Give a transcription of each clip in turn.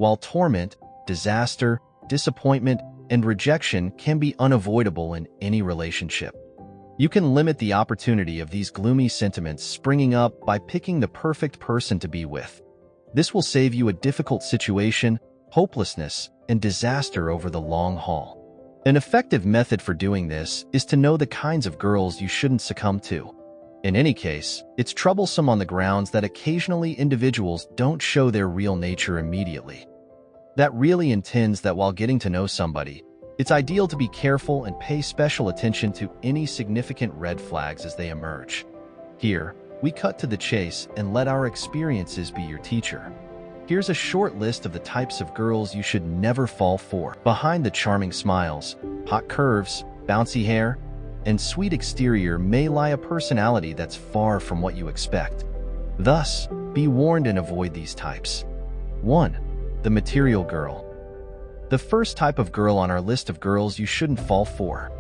While torment, disaster, disappointment, and rejection can be unavoidable in any relationship, you can limit the opportunity of these gloomy sentiments springing up by picking the perfect person to be with. This will save you a difficult situation, hopelessness, and disaster over the long haul. An effective method for doing this is to know the kinds of girls you shouldn't succumb to. In any case, it's troublesome on the grounds that occasionally individuals don't show their real nature immediately. That really intends that while getting to know somebody, it's ideal to be careful and pay special attention to any significant red flags as they emerge. Here, we cut to the chase and let our experiences be your teacher. Here's a short list of the types of girls you should never fall for. Behind the charming smiles, hot curves, bouncy hair, and sweet exterior may lie a personality that's far from what you expect. Thus, be warned and avoid these types. 1. The material girl. The first type of girl on our list of girls you shouldn't fall for.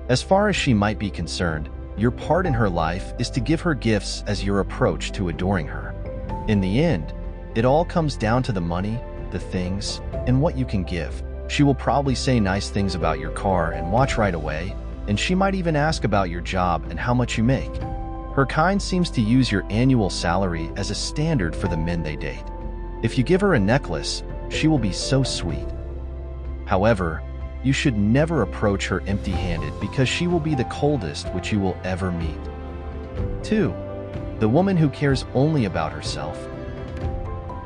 As far as she might be concerned, your part in her life is to give her gifts as your approach to adoring her. In the end, it all comes down to the money, the things, and what you can give. She will probably say nice things about your car and watch right away, and she might even ask about your job and how much you make. Her kind seems to use your annual salary as a standard for the men they date. If you give her a necklace, she will be so sweet. However, you should never approach her empty-handed because she will be the coldest which you will ever meet. 2. The woman who cares only about herself.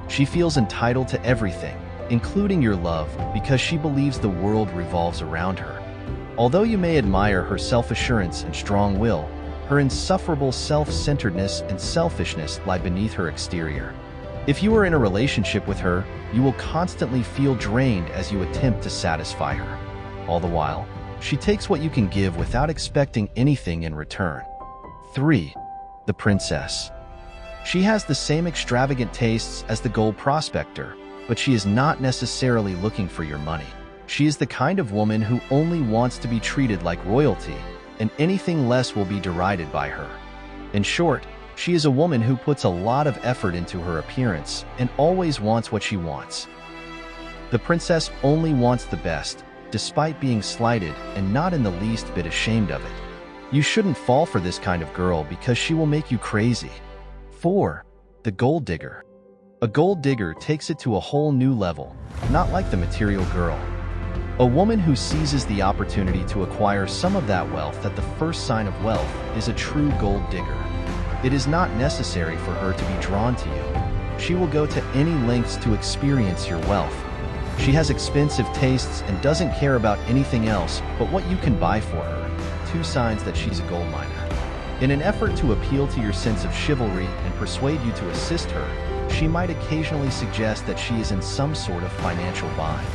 She feels entitled to everything, including your love, because she believes the world revolves around her. Although you may admire her self-assurance and strong will, her insufferable self-centeredness and selfishness lie beneath her exterior. If you are in a relationship with her, you will constantly feel drained as you attempt to satisfy her. All the while, she takes what you can give without expecting anything in return. 3. The princess. She has the same extravagant tastes as the gold prospector, but she is not necessarily looking for your money. She is the kind of woman who only wants to be treated like royalty, and anything less will be derided by her. In short, she is a woman who puts a lot of effort into her appearance and always wants what she wants. The princess only wants the best, despite being slighted and not in the least bit ashamed of it. You shouldn't fall for this kind of girl because she will make you crazy. 4. The gold digger. A gold digger takes it to a whole new level, not like the material girl. A woman who seizes the opportunity to acquire some of that wealth at the first sign of wealth is a true gold digger. It is not necessary for her to be drawn to you. She will go to any lengths to experience your wealth. She has expensive tastes and doesn't care about anything else but what you can buy for her. 2 signs that she's a gold miner. In an effort to appeal to your sense of chivalry and persuade you to assist her, she might occasionally suggest that she is in some sort of financial bind.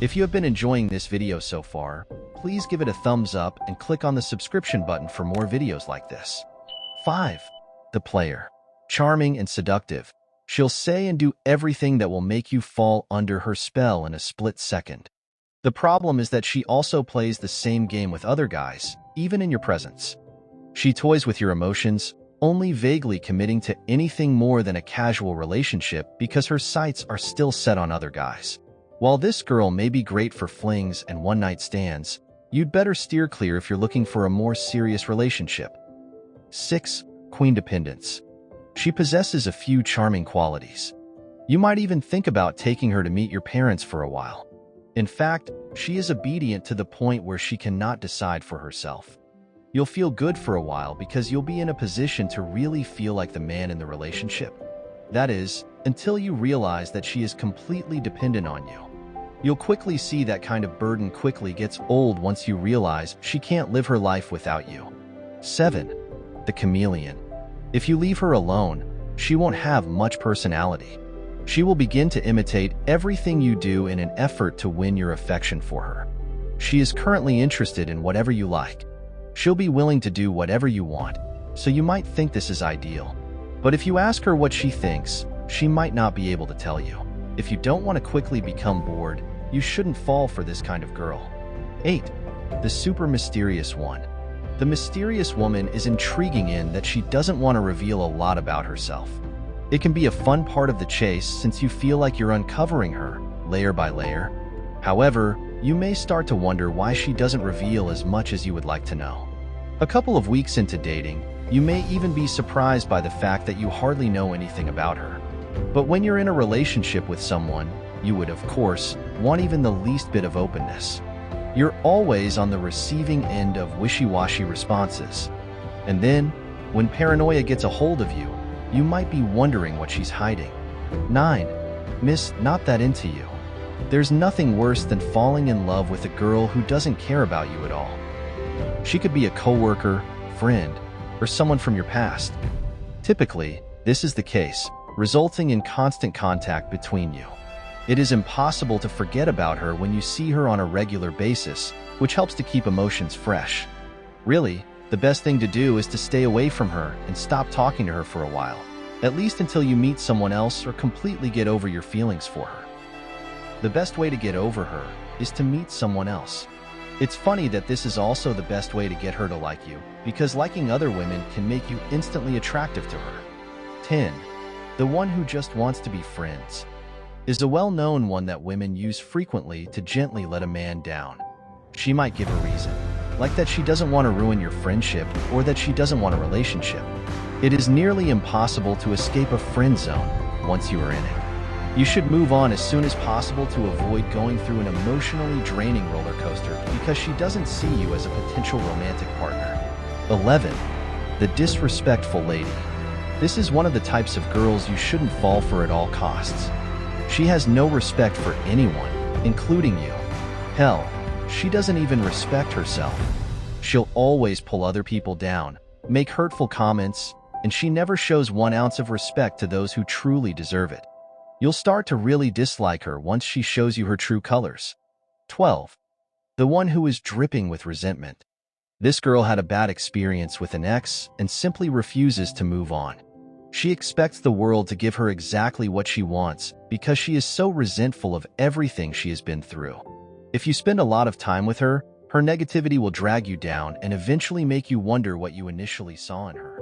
If you have been enjoying this video so far, please give it a thumbs up and click on the subscription button for more videos like this. 5. The player. Charming and seductive, she'll say and do everything that will make you fall under her spell in a split second. The problem is that she also plays the same game with other guys, even in your presence. She toys with your emotions, only vaguely committing to anything more than a casual relationship because her sights are still set on other guys. While this girl may be great for flings and one-night stands, you'd better steer clear if you're looking for a more serious relationship. 6. Queendependence. She possesses a few charming qualities. You might even think about taking her to meet your parents for a while. In fact, she is obedient to the point where she cannot decide for herself. You'll feel good for a while because you'll be in a position to really feel like the man in the relationship. That is, until you realize that she is completely dependent on you. You'll quickly see that kind of burden quickly gets old once you realize she can't live her life without you. 7. The chameleon. If you leave her alone, she won't have much personality. She will begin to imitate everything you do in an effort to win your affection for her. She is currently interested in whatever you like. She'll be willing to do whatever you want, so you might think this is ideal. But if you ask her what she thinks, she might not be able to tell you. If you don't want to quickly become bored, you shouldn't fall for this kind of girl. 8. The super mysterious one. The mysterious woman is intriguing in that she doesn't want to reveal a lot about herself. It can be a fun part of the chase since you feel like you're uncovering her, layer by layer. However, you may start to wonder why she doesn't reveal as much as you would like to know. A couple of weeks into dating, you may even be surprised by the fact that you hardly know anything about her. But when you're in a relationship with someone, you would, of course, want even the least bit of openness. You're always on the receiving end of wishy-washy responses. And then, when paranoia gets a hold of you, you might be wondering what she's hiding. 9. Miss not that into you. There's nothing worse than falling in love with a girl who doesn't care about you at all. She could be a coworker, friend, or someone from your past. Typically, this is the case, resulting in constant contact between you. It is impossible to forget about her when you see her on a regular basis, which helps to keep emotions fresh. Really, the best thing to do is to stay away from her and stop talking to her for a while, at least until you meet someone else or completely get over your feelings for her. The best way to get over her is to meet someone else. It's funny that this is also the best way to get her to like you, because liking other women can make you instantly attractive to her. 10. The one who just wants to be friends is a well-known one that women use frequently to gently let a man down. She might give a reason, like that she doesn't want to ruin your friendship or that she doesn't want a relationship. It is nearly impossible to escape a friend zone once you are in it. You should move on as soon as possible to avoid going through an emotionally draining roller coaster because she doesn't see you as a potential romantic partner. 11. The disrespectful lady. This is one of the types of girls you shouldn't fall for at all costs. She has no respect for anyone, including you. Hell, she doesn't even respect herself. She'll always pull other people down, make hurtful comments, and she never shows 1 ounce of respect to those who truly deserve it. You'll start to really dislike her once she shows you her true colors. 12. The one who is dripping with resentment. This girl had a bad experience with an ex and simply refuses to move on. She expects the world to give her exactly what she wants because she is so resentful of everything she has been through. If you spend a lot of time with her, her negativity will drag you down and eventually make you wonder what you initially saw in her.